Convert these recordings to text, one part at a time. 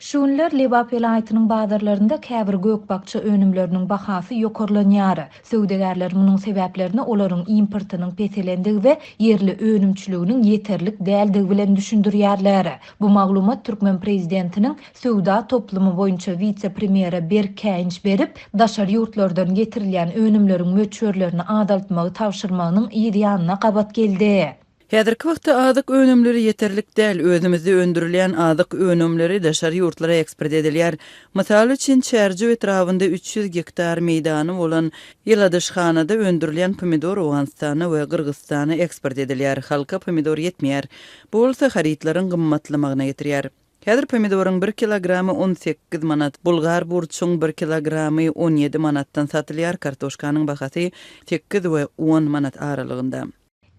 Şunlar Lebap vilayetinin bazarlarında käbir gökbakça önümlerinin bahası yokorlanýar. Söwdegärler munyň sebäplerini olaryň importynyň peselendigi we yerli önümçülüginiň yeterlik däldigi bilen düşündirýärler. Bu maglumat Türkmen prezidentiniň söwda toplumy boýunça vice-premiere Berk Käinç berip, daşary ýurtlardan getirilýän önümleriň möçörlerini adaltmagy tawşyrmagynyň ýa-da gabat geldi. Häzirki wagtda azyk önümleri yeterlik däl. Özümizde öndürilýän azyk önümleri daşary ýurtlara eksport edilýär. Mysal üçin Çärji etrafynda 300 hektar meýdany bolan Ýyladyşhanada öndürilýän pomidor Awganystana we Gyrgyzstana eksport edilýär. Halka pomidor ýetmeýär. Bu bolsa haritlaryň gymmatlamagyna getirýär. Häzir pomidoryň 1 kilogramy 18 manat, bulgar burçuň 1 kilogramy 17 manatdan satylýar. Kartoşkanyň bahasy 8 we 10 manat aralygynda.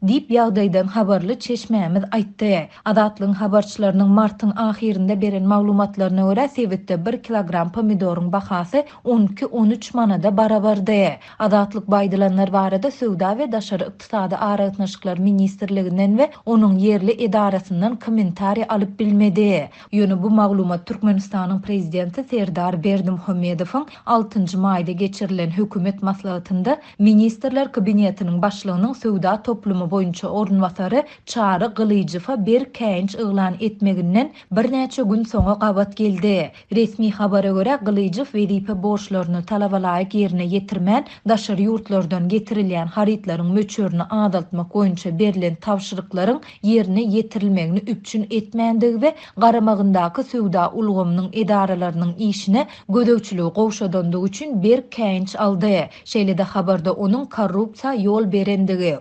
Dip ýagdaýdan habarly Çeşmämiz aýtdy. Adatlyň habarçylarynyň martyň ahirinde beren maglumatlaryna görä Sewitde 1 kilogram pomidoryň bahasy 12-13 manada barabardy. Adatlyk baýdylanlar barada Söwda we Daşary ykdysady araýatnaşyklar ministrliginden we onuň yerli edarasyndan kommentari alyp bilmedi. Ýöne bu maglumat Türkmenistanyň prezidenti Serdar Berdimuhammedowyň 6-njy maýda geçirilen hökümet maslahatynda ministrler kabinetiniň başlygynyň Söwda toplumy boýunça ornwasary Çary Gylyjewa Berk Käinç yglan etmeginden bir näçe gün soňa gabat geldi. Resmi habara görä Gylyjew wedipe borçlaryny talabalaýyk ýerine ýetirmän daşary ýurtlardan getirilýän haritlaryň möçörüni adaltmak boýunça berilen tawşyryklaryň ýerine ýetirilmegini üpçün etmändige we garamagyndaky Söwda ulgamynyň edaralarynyň işine gödökçüligi gowşadandygy üçin Berk Käinç aldy. Şeýle-de habarda onuň korrupsiýa ýol berendigi,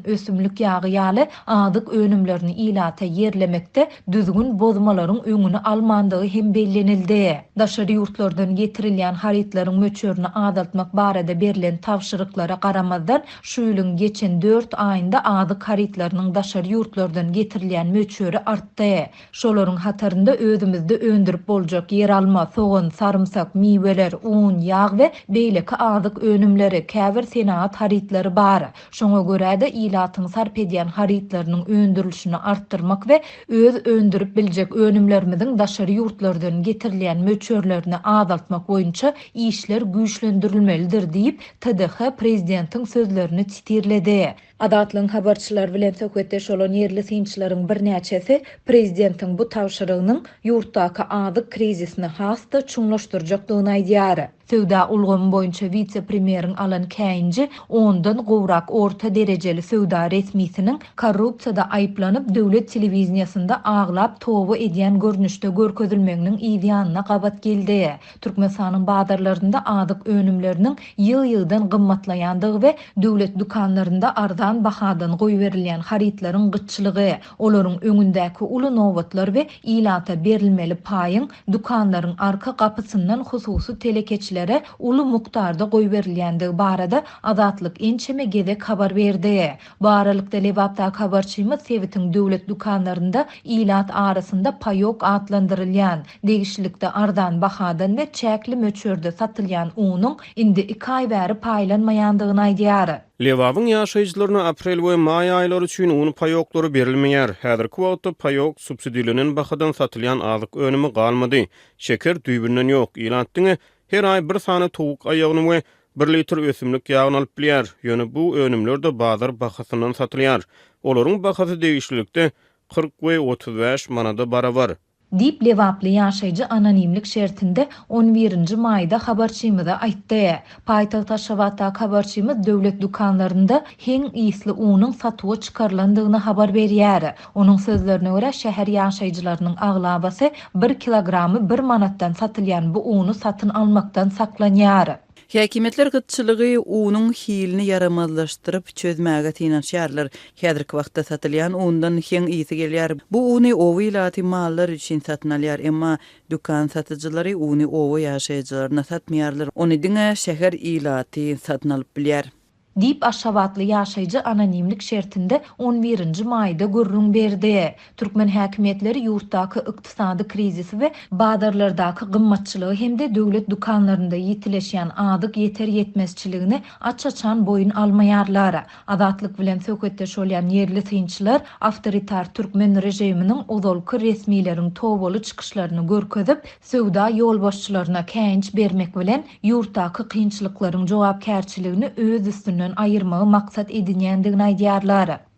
ösümlük ýagy ýaly adyk önümlerini ilata ýerlemekde düzgün bozmalaryň öňüni almandygy hem bellenildi. Daşary ýurtlardan getirilýän haritlaryň möçörüni adaltmak barada berilen tawşyryklara garamazdan şu ýylyň geçen 4 aýynda adyk haritlarynyň daşary ýurtlardan getirilýän möçöri artdy. Şolaryň hatarynda özümizde öndürip boljak yer alma, soğan, sarımsak, miweler, un, ýag we beýleki adyk önümleri, käbir senat haritlary bar. Şoňa görä-de ilatyň sarp edýän haritlarynyň öndürilişini arttyrmak we öz öndürip biljek önümlerimiziň daşary ýurtlardan getirilýän möçörlerini adaltmak boýunça işler güýçlendirilmelidir diýip TDH prezidentiň sözlerini titirledi. Adatlyň habarçylar bilen söhbetdeş olan yerli synçylaryň bir näçesi prezidentiň bu tawşyrygynyň ýurtdaky adyk krizisini hasta çuňlaşdyrjakdygyny aýdýar. Söwda ulgamy boýunça vice-premieriň Alan Käinçi ondan gowrak orta derejeli söwda resmisiniň korrupsiýada aýplanyp döwlet telewizionyasynda aglap towa edýän görnüşde görkezilmeginiň ýa-da gabat geldi. Türkmenistanyň bazarlarynda adyk önümleriniň ýyl-ýyldan gymmatlaýandygy we döwlet dukanlarynda ardan bahadan goýberilýän haritlaryň gyçylygy, olaryň öňündäki uly nowatlar we ilata berilmeli paýyň dukanlaryň arka gapysyndan hususy telekeçilere uly mukdarda goýberilýändigi barada adatlyk ençeme gezek habar berdi. Baralykda Lebapda habarçymyz Sewitiň döwlet dukanlarynda ilat arasynda paýok adlandyrylýan, degişlikde ardan bahadan we çäkli möçörde satylýan unyň indi 2 aý bäri paýlanmaýandygyny aýdýar. Lewabyň ýaşaýjylaryna aprel we may aýlary üçin uny paýoklary berilmeýär. Häzirki wagtda paýok subsidiýalenen bahadan satylýan azyk önümi galmady. Şeker düýbünden ýok. Ilatdyňy her ay bir sany towuk aýagyny we 1 litr ösümlik ýagyny alyp bilýär. Ýöne bu önümler de bazar bahasyndan satylýar. Olaryň bahasy degişlikde 40 we 35 manada barabar. Dip Lewaply ýaşaýjy anonimlik şertinde 11-nji maýda habarçymyza aýtdy. Paýtaxt Aşgabatda habarçymyz döwlet dukanlarynda heň ýysly unyň satyga çykarlandygyny habar berýär. Onuň sözlerine görä şäher ýaşaýjylarynyň aglabasy 1 kilogramy 1 manatdan satylýan bu uny satyn almakdan saklanýar. Häkimetler gytçylygy unyň hilini yaramazlaşdyryp çözmäge tinanşýarlar. Häzirki wagtda satylýan undan heň ýyzy gelýär. Bu uny owy ilaty mallar üçin satyn alýar, emma dukan satyjylary uny owy ýaşaýjylaryna satmaýarlar. Ony diňe şäher ilaty satyn alyp bilýär. diýip Aşgabatly ýaşaýjy anonimlik şertinde 11-nji maýda gürrüň berdi. Türkmen häkimetleri ýurtdaky ykdysady krizisi we badarlardaky gymmatçylygy hemde döwlet dukanlarynda ýitileşýän adyk yeter yetmezçiligini açaçan boyun almaýarlar. Adatlyk bilen söhbetdeş bolýan yerli synçylar awtoritar türkmen rejiminiň ozalky resmiýleriň tobally çykyşlaryny görkezip, söwda ýolbaşçylaryna känç bermek bilen ýurtdaky kynçylyklaryň jogapkärçiligini öz üstünden aýyrmagy maksat edinýändigini aýdýarlar.